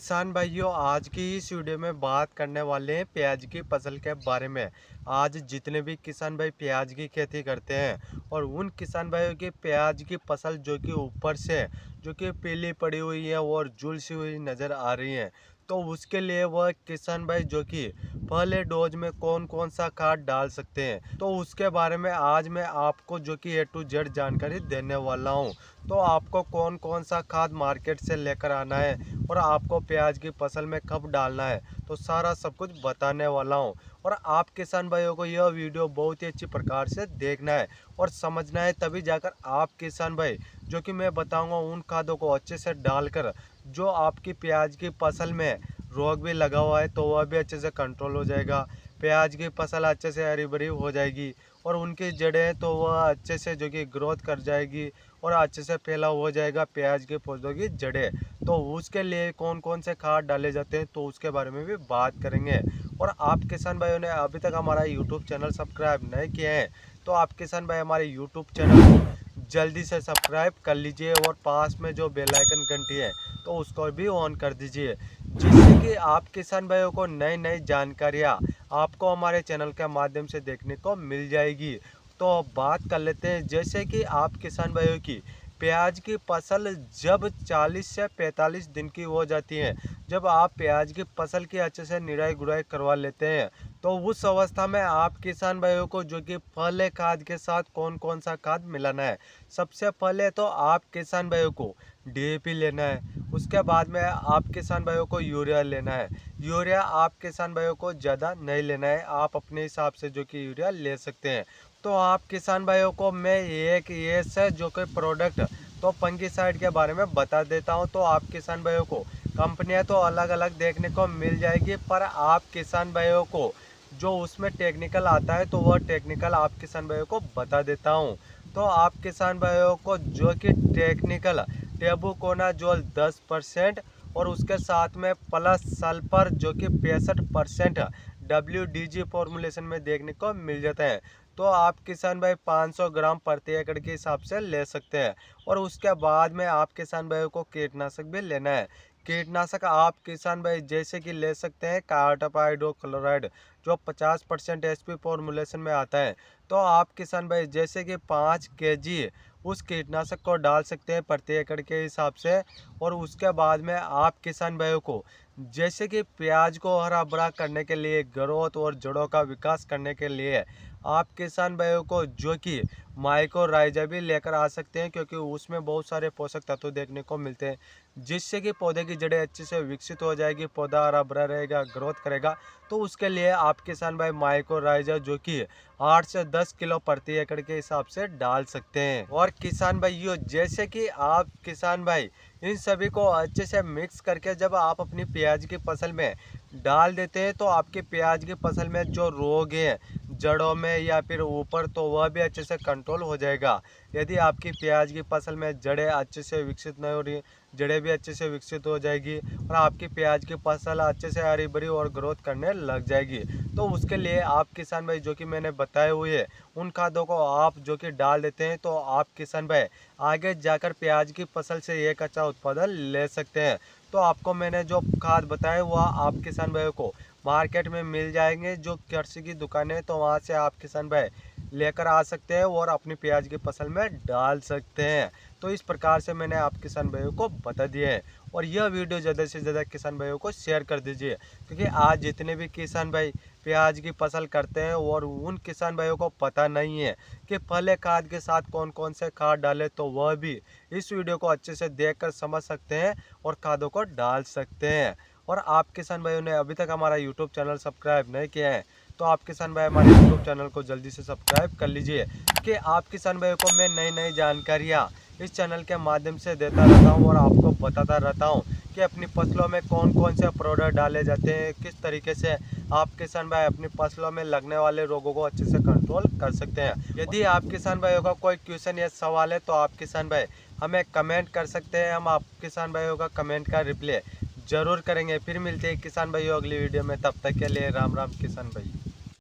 किसान भाइयों, आज की इस वीडियो में बात करने वाले हैं प्याज की फसल के बारे में। आज जितने भी किसान भाई प्याज की खेती करते हैं और उन किसान भाइयों की प्याज की फसल जो कि ऊपर से जो कि पीली पड़ी हुई है और झुलसी हुई नज़र आ रही है, तो उसके लिए वह किसान भाई जो कि पहले डोज में कौन कौन सा खाद डाल सकते हैं, तो उसके बारे में आज मैं आपको जो कि A to Z जानकारी देने वाला हूं। तो आपको कौन कौन सा खाद मार्केट से लेकर आना है और आपको प्याज की फसल में कब डालना है, तो सारा सब कुछ बताने वाला हूं। और आप किसान भाइयों को यह वीडियो बहुत ही अच्छी प्रकार से देखना है और समझना है, तभी जाकर आप किसान भाई जो कि मैं बताऊंगा उन खादों को अच्छे से डालकर जो आपकी प्याज की फसल में रोग भी लगा हुआ है तो वह भी अच्छे से कंट्रोल हो जाएगा। प्याज की फसल अच्छे से हरी भरी हो जाएगी और उनकी जड़ें तो वह अच्छे से जो कि ग्रोथ कर जाएगी और अच्छे से फैला हो जाएगा प्याज के पौधों की जड़ें। तो उसके लिए कौन कौन से खाद डाले जाते हैं तो उसके बारे में भी बात करेंगे। और आप किसान भाइयों ने अभी तक हमारा यूट्यूब चैनल सब्सक्राइब नहीं किया है तो आप किसान भाई हमारे यूट्यूब चैनल को जल्दी से सब्सक्राइब कर लीजिए और पास में जो बेल आइकन घंटी है तो उसको भी ऑन कर दीजिए, जिससे कि आप किसान भाइयों को नई नई जानकारियाँ आपको हमारे चैनल के माध्यम से देखने को मिल जाएगी। तो अब बात कर लेते हैं, जैसे कि आप किसान भाइयों की प्याज की फसल जब 40 से 45 दिन की हो जाती है, जब आप प्याज की फसल की अच्छे से निराई गुड़ाई करवा लेते हैं, तो उस अवस्था में आप किसान भाइयों को जो कि पहले खाद के साथ कौन कौन सा खाद मिलाना है। सबसे पहले तो आप किसान भाइयों को DAP लेना है, उसके बाद में आप किसान भाइयों को यूरिया लेना है। यूरिया आप किसान भाइयों को ज़्यादा नहीं लेना है, आप अपने हिसाब से जो कि यूरिया ले सकते हैं। तो आप किसान भाइयों को मैं एक ये से जो कि प्रोडक्ट तो फंगिसाइड के बारे में बता देता हूं। तो आप किसान भाइयों को कंपनियां तो अलग अलग देखने को मिल जाएगी, पर आप किसान भाइयों को जो उसमें टेक्निकल आता है तो वह टेक्निकल आप किसान भाइयों को बता देता हूं। तो आप किसान भाइयों को जो कि टेक्निकल टेबुकोनाजोल 10% और उसके साथ में प्लस सल्फर जो कि 65% WDG फॉर्मुलेशन में देखने को मिल जाता है। तो आप किसान भाई 500 ग्राम प्रति एकड़ के हिसाब से ले सकते हैं। और उसके बाद में आप किसान भाइयों को कीटनाशक भी लेना है। कीटनाशक आप किसान भाई जैसे कि ले सकते हैं कार्टाप हाइड्रोक्लोराइड जो 50% SP फॉर्मुलेशन में आता है। तो आप किसान भाई जैसे कि 5 kg उस कीटनाशक को डाल सकते हैं प्रति एकड़ के हिसाब से। और उसके बाद में आप किसान भाइयों को जैसे कि प्याज को हरा भरा करने के लिए, ग्रोथ और जड़ों का विकास करने के लिए आप किसान भाइयों को जो कि माइक्रोराइजा भी लेकर आ सकते हैं, क्योंकि उसमें बहुत सारे पोषक तत्व देखने को मिलते हैं, जिससे कि पौधे की जड़ें अच्छे से विकसित हो जाएगी, पौधा हरा भरा रहेगा, ग्रोथ करेगा। तो उसके लिए आप किसान भाई माइक्रोराइजा जो कि 8 से 10 किलो प्रति एकड़ के हिसाब से डाल सकते हैं। और किसान भाइयों जैसे कि आप किसान भाई इन सभी को अच्छे से मिक्स करके जब आप अपनी प्याज की फसल में डाल देते हैं तो आपकी प्याज की फसल में जो रोग है जड़ों में या फिर ऊपर, तो वह भी अच्छे से कंट्रोल हो जाएगा। यदि आपकी प्याज की फसल में जड़ें अच्छे से विकसित नहीं हो रही, जड़ें भी अच्छे से विकसित हो जाएगी और आपकी प्याज की फसल अच्छे से हरी भरी और ग्रोथ करने लग जाएगी। तो उसके लिए आप किसान भाई जो कि मैंने बताए हुए है उन खादों को आप जो कि डाल देते हैं, तो आप किसान भाई आगे जाकर प्याज की फसल से एक अच्छा उत्पादन ले सकते हैं। तो आपको मैंने जो खाद बताए वह आप किसान भाइयों को मार्केट में मिल जाएंगे, जो कृषि की दुकानें हैं, तो वहाँ से आप किसान भाई लेकर आ सकते हैं और अपनी प्याज की फसल में डाल सकते हैं। तो इस प्रकार से मैंने आप किसान भाइयों को बता दिया है। और यह वीडियो ज़्यादा से ज़्यादा किसान भाइयों को शेयर कर दीजिए, क्योंकि आज जितने भी किसान भाई प्याज की फसल करते हैं और उन किसान भाइयों को पता नहीं है कि पहले खाद के साथ कौन कौन से खाद डालें, तो वह भी इस वीडियो को अच्छे से देखकर समझ सकते हैं और खादों को डाल सकते हैं। और आप किसान भाइयों ने अभी तक हमारा यूट्यूब चैनल सब्सक्राइब नहीं किया है तो आप किसान भाई हमारे यूट्यूब चैनल को जल्दी से सब्सक्राइब कर लीजिए, कि आप किसान भाइयों को मैं नई नई जानकारियाँ इस चैनल के माध्यम से देता रहता हूँ और आपको बताता रहता हूँ कि अपनी फसलों में कौन कौन से प्रोडक्ट डाले जाते हैं, किस तरीके से आप किसान भाई अपनी फसलों में लगने वाले रोगों को अच्छे से कंट्रोल कर सकते हैं। यदि आप किसान भाइयों का कोई क्वेश्चन या सवाल है तो आप किसान भाई हमें कमेंट कर सकते हैं, हम आप किसान भाइयों का कमेंट का रिप्लाई जरूर करेंगे। फिर मिलते हैं किसान भाइयों अगली वीडियो में, तब तक के लिए राम राम किसान भाई।